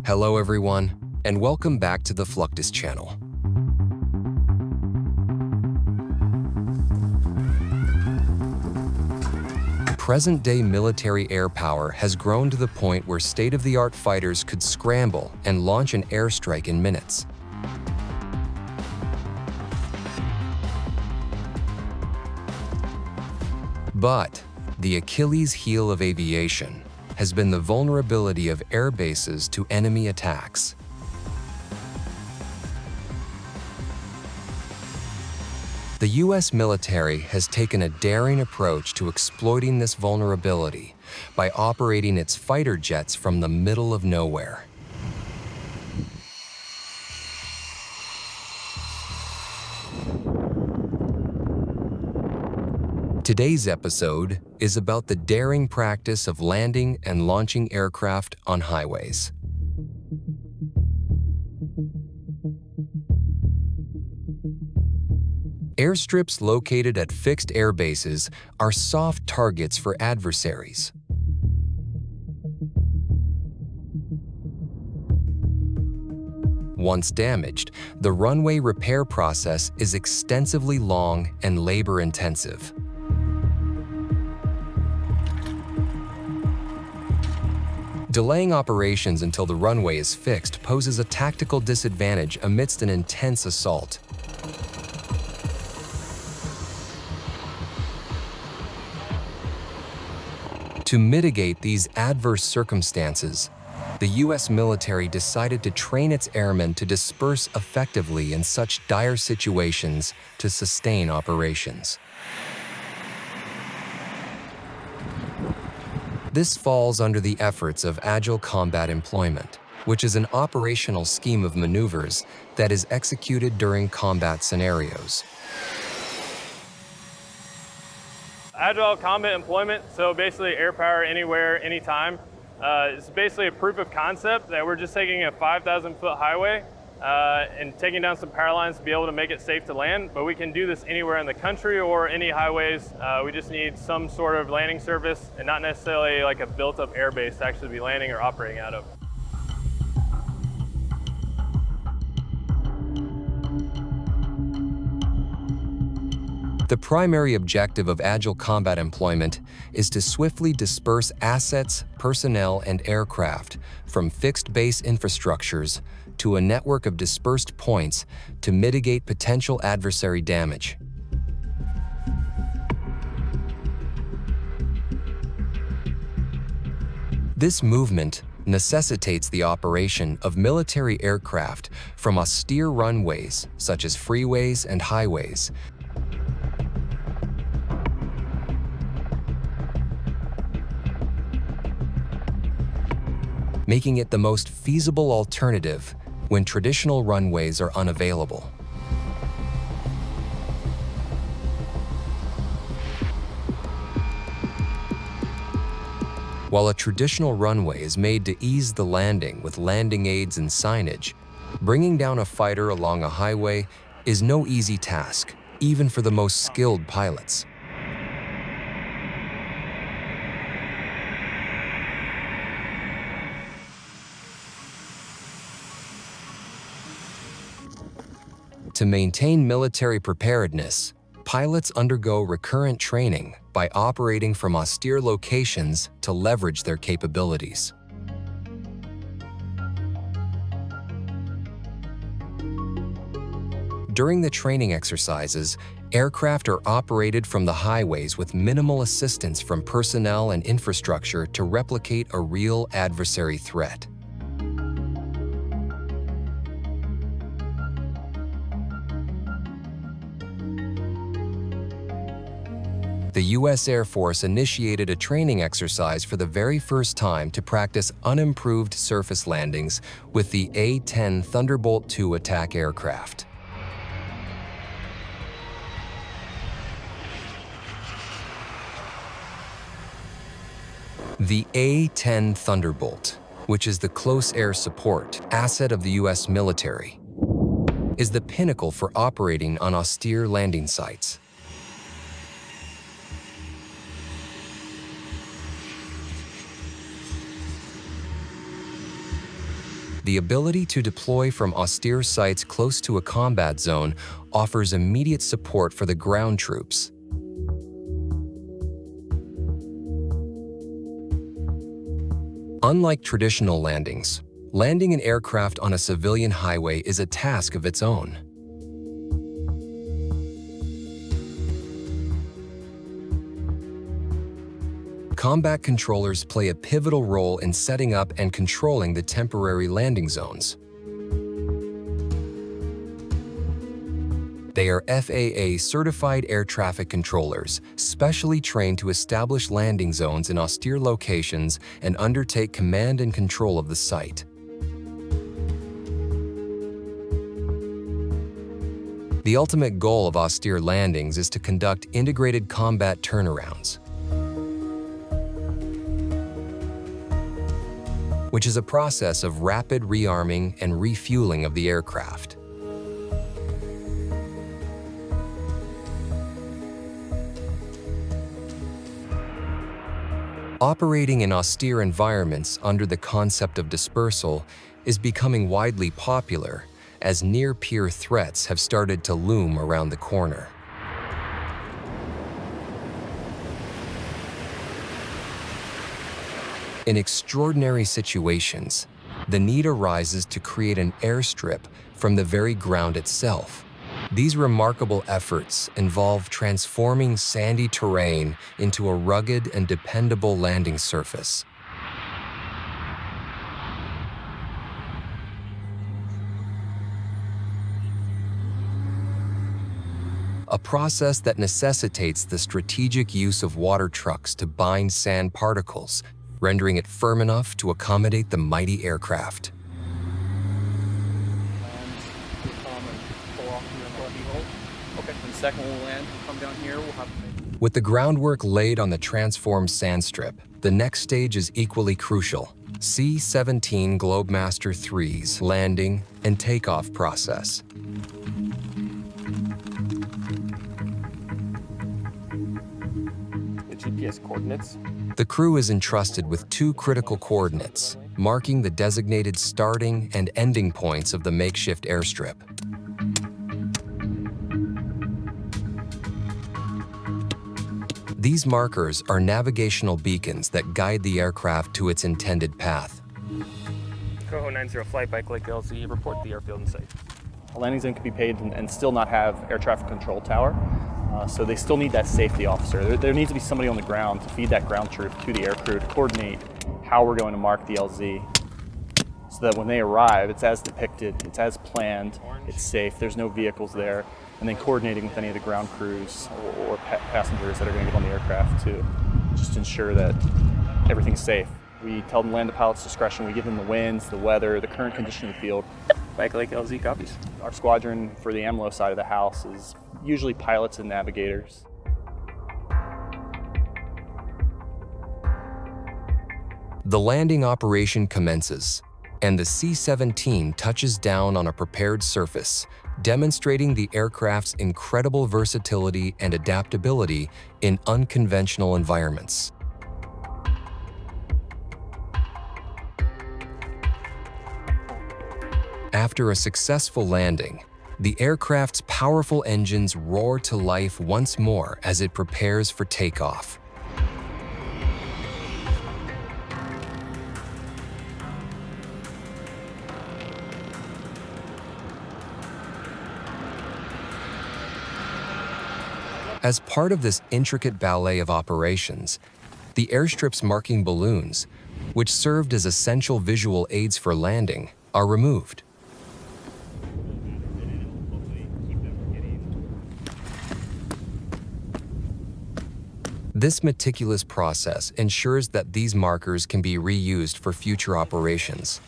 Hello everyone, and welcome back to the Fluctus Channel. Present-day military air power has grown to the point where state-of-the-art fighters could scramble and launch an airstrike in minutes. But the Achilles heel of aviation has been the vulnerability of air bases to enemy attacks. The U.S. military has taken a daring approach to exploiting this vulnerability by operating its fighter jets from the middle of nowhere. Today's episode is about the daring practice of landing and launching aircraft on highways. Airstrips located at fixed air bases are soft targets for adversaries. Once damaged, the runway repair process is extensively long and labor-intensive. Delaying operations until the runway is fixed poses a tactical disadvantage amidst an intense assault. To mitigate these adverse circumstances, the U.S. military decided to train its airmen to disperse effectively in such dire situations to sustain operations. This falls under the efforts of Agile Combat Employment, which is an operational scheme of maneuvers that is executed during combat scenarios. Agile combat employment, so basically air power anywhere, anytime. It's basically a proof of concept that we're just taking a 5,000-foot highway and taking down some power lines to be able to make it safe to land, but we can do this anywhere in the country or any highways. We just need some sort of landing surface and not necessarily like a built-up air base to actually be landing or operating out of. The primary objective of Agile Combat Employment is to swiftly disperse assets, personnel, and aircraft from fixed base infrastructures to a network of dispersed points to mitigate potential adversary damage. This movement necessitates the operation of military aircraft from austere runways, such as freeways and highways, making it the most feasible alternative when traditional runways are unavailable. While a traditional runway is made to ease the landing with landing aids and signage, bringing down a fighter along a highway is no easy task, even for the most skilled pilots. To maintain military preparedness, pilots undergo recurrent training by operating from austere locations to leverage their capabilities. During the training exercises, aircraft are operated from the highways with minimal assistance from personnel and infrastructure to replicate a real adversary threat. The U.S. Air Force initiated a training exercise for the very first time to practice unimproved surface landings with the A-10 Thunderbolt II attack aircraft. The A-10 Thunderbolt, which is the close air support asset of the U.S. military, is the pinnacle for operating on austere landing sites. The ability to deploy from austere sites close to a combat zone offers immediate support for the ground troops. Unlike traditional landings, landing an aircraft on a civilian highway is a task of its own. Combat controllers play a pivotal role in setting up and controlling the temporary landing zones. They are FAA-certified air traffic controllers, specially trained to establish landing zones in austere locations and undertake command and control of the site. The ultimate goal of austere landings is to conduct integrated combat turnarounds, which is a process of rapid rearming and refueling of the aircraft. Operating in austere environments under the concept of dispersal is becoming widely popular as near-peer threats have started to loom around the corner. In extraordinary situations, the need arises to create an airstrip from the very ground itself. These remarkable efforts involve transforming sandy terrain into a rugged and dependable landing surface. A process that necessitates the strategic use of water trucks to bind sand particles, rendering it firm enough to accommodate the mighty aircraft. Okay, and second we'll land, come down here, we'll have With the groundwork laid on the transformed sand strip, the next stage is equally crucial. C-17 Globemaster III's landing and takeoff process. the GPS coordinates. The crew is entrusted with two critical coordinates, marking the designated starting and ending points of the makeshift airstrip. These markers are navigational beacons that guide the aircraft to its intended path. Coho 90 flight bike Lake LZ, report the airfield and safe. A landing zone can be paid and still not have air traffic control tower. So they still need that safety officer. There needs to be somebody on the ground to feed that ground troop to the air crew to coordinate how we're going to mark the LZ so that when they arrive, it's as depicted, it's as planned, it's safe, there's no vehicles there, and then coordinating with any of the ground crews or passengers that are going to get on the aircraft to just ensure that everything's safe. We tell them land at pilot's discretion, we give them the winds, the weather, the current condition of the field. Bike Lake LZ copies. Our squadron for the AMLO side of the house is usually pilots and navigators. The landing operation commences, and the C-17 touches down on a prepared surface, demonstrating the aircraft's incredible versatility and adaptability in unconventional environments. After a successful landing, the aircraft's powerful engines roar to life once more as it prepares for takeoff. As part of this intricate ballet of operations, the airstrip's marking balloons, which served as essential visual aids for landing, are removed. This meticulous process ensures that these markers can be reused for future operations,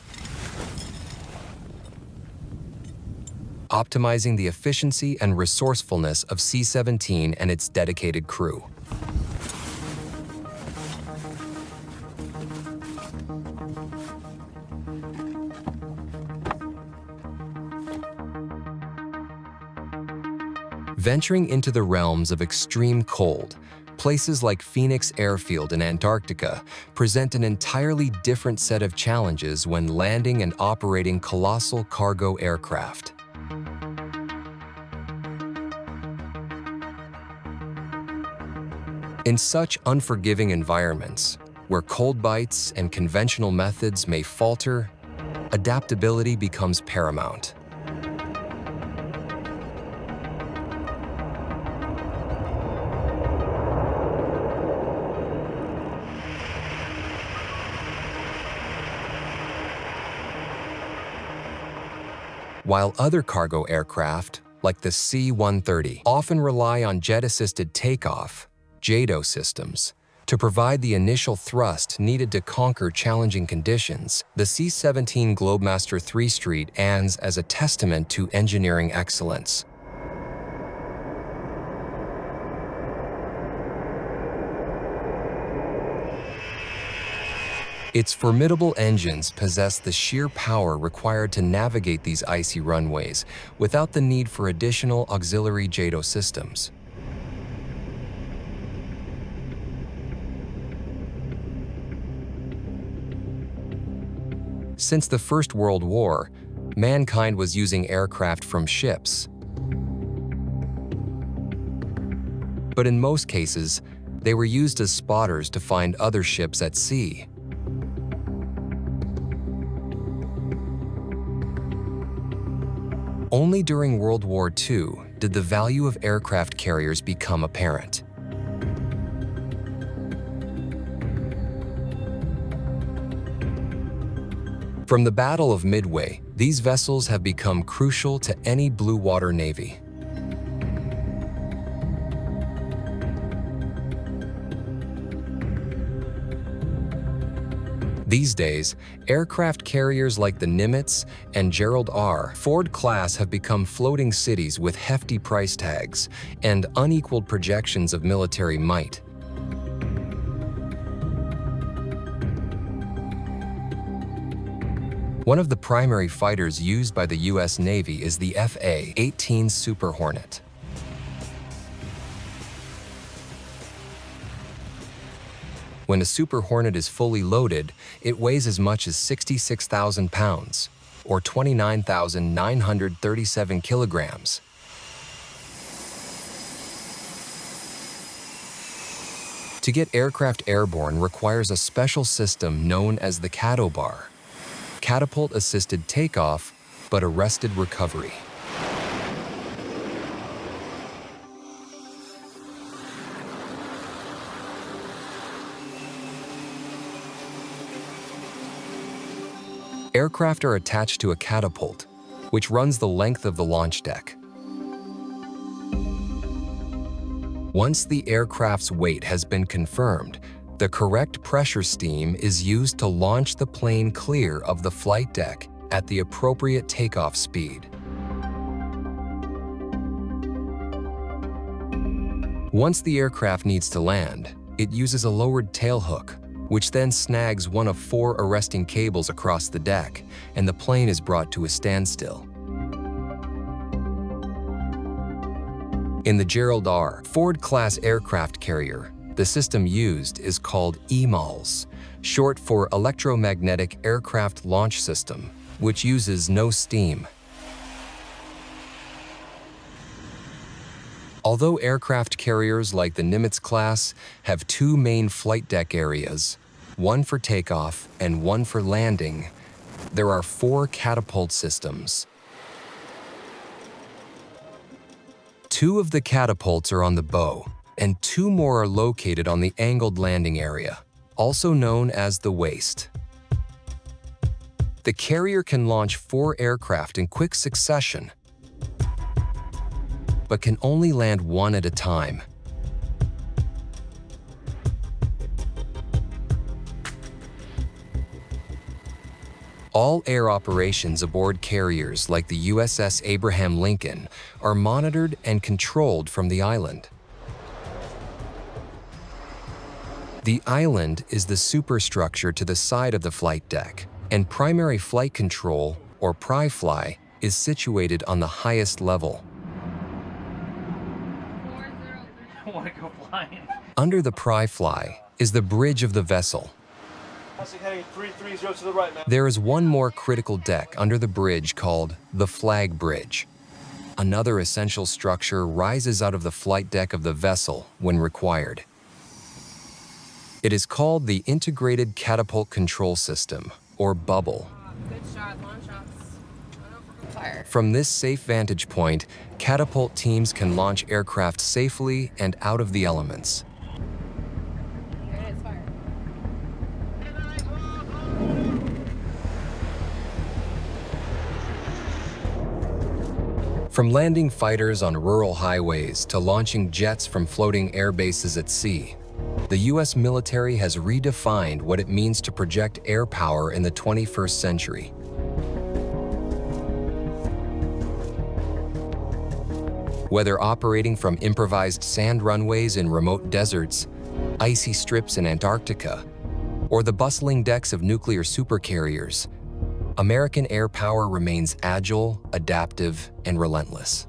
optimizing the efficiency and resourcefulness of C-17 and its dedicated crew. Venturing into the realms of extreme cold, Places like Phoenix Airfield in Antarctica present an entirely different set of challenges when landing and operating colossal cargo aircraft. In such unforgiving environments, where cold bites and conventional methods may falter, adaptability becomes paramount. While other cargo aircraft, like the C-130, often rely on jet-assisted takeoff, JATO systems, to provide the initial thrust needed to conquer challenging conditions, the C-17 Globemaster III Street stands as a testament to engineering excellence. Its formidable engines possess the sheer power required to navigate these icy runways without the need for additional auxiliary JATO systems. Since the First World War, mankind was using aircraft from ships. But in most cases, they were used as spotters to find other ships at sea. Only during World War II did the value of aircraft carriers become apparent. From the Battle of Midway, these vessels have become crucial to any blue water navy. These days, aircraft carriers like the Nimitz and Gerald R. Ford class have become floating cities with hefty price tags and unequaled projections of military might. One of the primary fighters used by the U.S. Navy is the F/A-18 Super Hornet. When a Super Hornet is fully loaded, it weighs as much as 66,000 pounds, or 29,937 kilograms. To get aircraft airborne requires a special system known as the CATOBAR, catapult-assisted takeoff, but arrested recovery. Aircraft are attached to a catapult, which runs the length of the launch deck. Once the aircraft's weight has been confirmed, the correct pressure steam is used to launch the plane clear of the flight deck at the appropriate takeoff speed. Once the aircraft needs to land, it uses a lowered tailhook, which then snags one of 4 arresting cables across the deck, and the plane is brought to a standstill. In the Gerald R. Ford-class aircraft carrier, the system used is called EMALS, short for Electromagnetic Aircraft Launch System, which uses no steam. Although aircraft carriers like the Nimitz class have 2 main flight deck areas, one for takeoff and one for landing, there are 4 catapult systems. 2 of the catapults are on the bow, and 2 more are located on the angled landing area, also known as the waist. The carrier can launch 4 aircraft in quick succession, but can only land 1 at a time. All air operations aboard carriers like the USS Abraham Lincoln are monitored and controlled from the island. The island is the superstructure to the side of the flight deck, and primary flight control, or PRI-FLY, is situated on the highest level. I want to go flying. Under the pry fly is the bridge of the vessel. Heading 330 to the right, man. There is one more critical deck under the bridge called the flag bridge. Another essential structure rises out of the flight deck of the vessel when required. It is called the Integrated Catapult Control System, or bubble. Good shot, launch shots. Fire. From this safe vantage point, catapult teams can launch aircraft safely and out of the elements. There it is, fire. From landing fighters on rural highways to launching jets from floating air bases at sea, the U.S. military has redefined what it means to project air power in the 21st century. Whether operating from improvised sand runways in remote deserts, icy strips in Antarctica, or the bustling decks of nuclear supercarriers, American air power remains agile, adaptive, and relentless.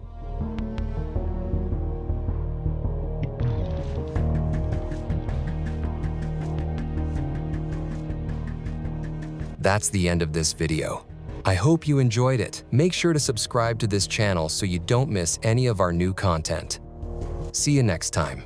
That's the end of this video. I hope you enjoyed it. Make sure to subscribe to this channel so you don't miss any of our new content. See you next time.